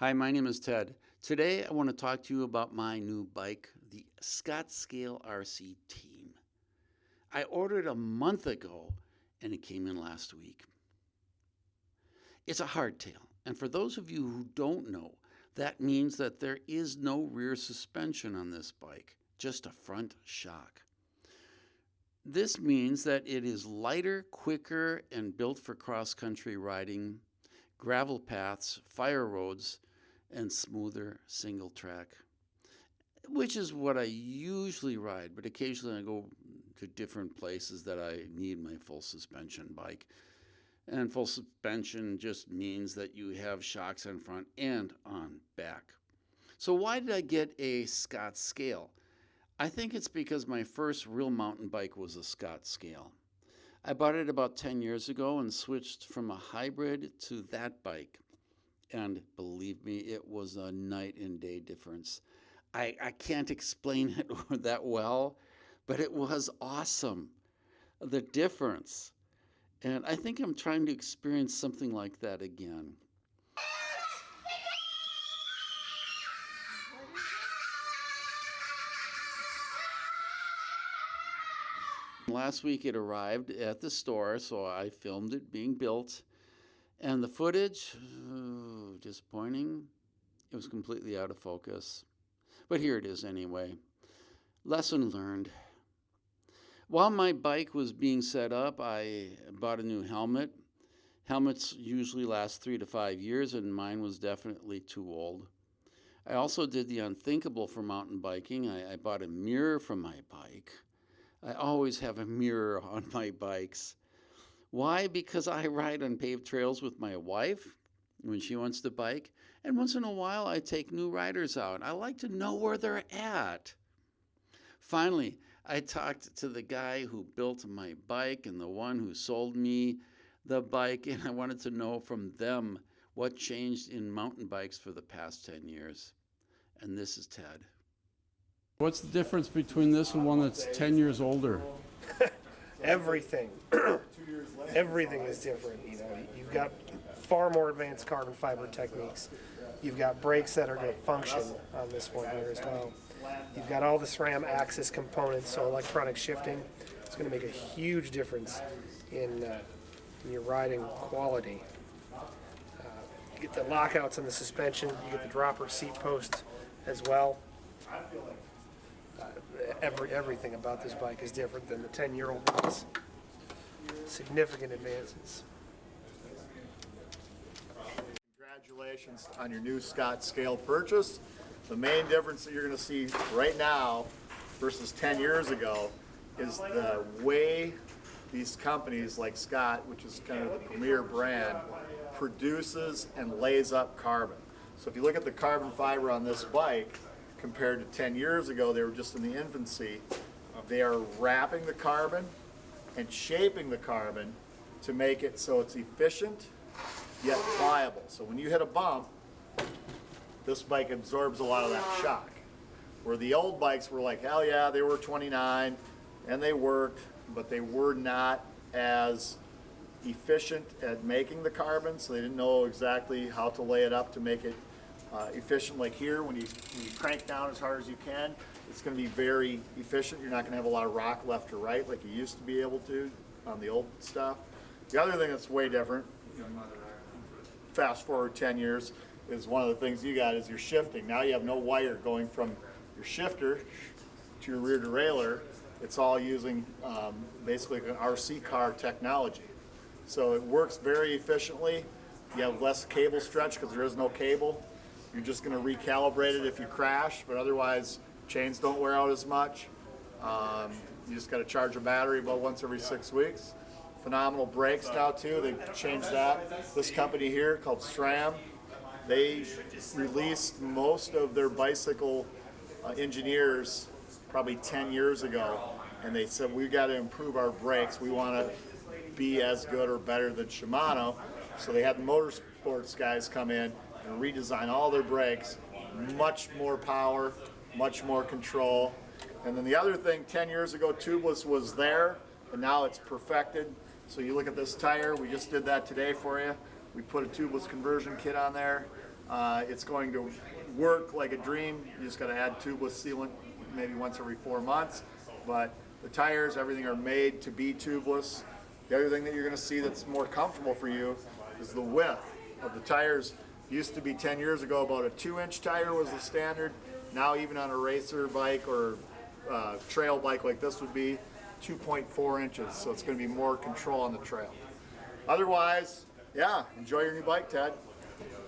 Hi, my name is Ted. Today I want to talk to you about my new bike, the Scottscale RC Team. I ordered a month ago and it came in last week. It's a hardtail, and for those of you who don't know, that means that there is no rear suspension on this bike, just a front shock. This means that it is lighter, quicker, and built for cross-country riding, gravel paths, fire roads, and smoother single track, which is what I usually ride, but occasionally I go to different places that I need my full suspension bike. And full suspension just means that you have shocks on front and on back. So why did I get a Scottscale? I think it's because my first real mountain bike was a Scottscale. I bought it about 10 years ago and switched from a hybrid to that bike. And believe me, it was a night and day difference. I can't explain it that well, but it was awesome, the difference. And I think I'm trying to experience something like that again. Last week it arrived at the store, so I filmed it being built. And the footage, disappointing. It was completely out of focus. But here it is anyway. Lesson learned. While my bike was being set up, I bought a new helmet. Helmets usually last 3 to 5 years, and mine was definitely too old. I also did the unthinkable for mountain biking. I bought a mirror for my bike. I always have a mirror on my bikes. Why? Because I ride on paved trails with my wife when she wants to bike, and once in a while I take new riders out. I like to know where they're at. Finally, I talked to the guy who built my bike and the one who sold me the bike, and I wanted to know from them what changed in mountain bikes for the past 10 years. And this is Ted. What's the difference between this and one that's 10 years older? Everything. Everything is different. You know, you've got far more advanced carbon fiber techniques. You've got brakes that are going to function on this one here as well. You've got all the SRAM axis components, so electronic shifting. It's going to make a huge difference in your riding quality. You get the lockouts on the suspension. You get the dropper seat post as well. Everything about this bike is different than the 10-year-old ones. Significant advances. Congratulations on your new Scottscale purchase. The main difference that you're going to see right now versus 10 years ago is the way these companies like Scott, which is kind of the premier brand, produces and lays up carbon. So if you look at the carbon fiber on this bike, compared to 10 years ago, they were just in the infancy. They are wrapping the carbon and shaping the carbon to make it so it's efficient yet pliable. So when you hit a bump, this bike absorbs a lot of that shock. Where the old bikes were like, hell yeah, they were 29 and they worked, but they were not as efficient at making the carbon, so they didn't know exactly how to lay it up to make it efficient. Like here, when you crank down as hard as you can, it's going to be very efficient. You're not going to have a lot of rock left or right like you used to be able to on the old stuff. The other thing that's way different, fast forward 10 years, is one of the things you got is your shifting. Now you have no wire going from your shifter to your rear derailleur. It's all using basically an RC car technology. So it works very efficiently. You have less cable stretch because there is no cable. You're just going to recalibrate it if you crash, but otherwise chains don't wear out as much. You just got to charge a battery about once every 6 weeks. Phenomenal brakes now too. They've changed that. This company here called SRAM, they released most of their bicycle engineers probably 10 years ago, and they said we got to improve our brakes. We want to be as good or better than Shimano. So they had the motorsports guys come in and redesign all their brakes, much more power, much more control. And then the other thing, 10 years ago, tubeless was there, and now it's perfected. So you look at this tire, we just did that today for you. We put a tubeless conversion kit on there. It's going to work like a dream. You just got to add tubeless sealant maybe once every 4 months. But the tires, everything are made to be tubeless. The other thing that you're going to see that's more comfortable for you is the width of the tires. Used to be 10 years ago about a 2-inch tire was the standard. Now even on a racer bike or trail bike like this would be 2.4 inches. So it's going to be more control on the trail. Otherwise, yeah, enjoy your new bike, Ted.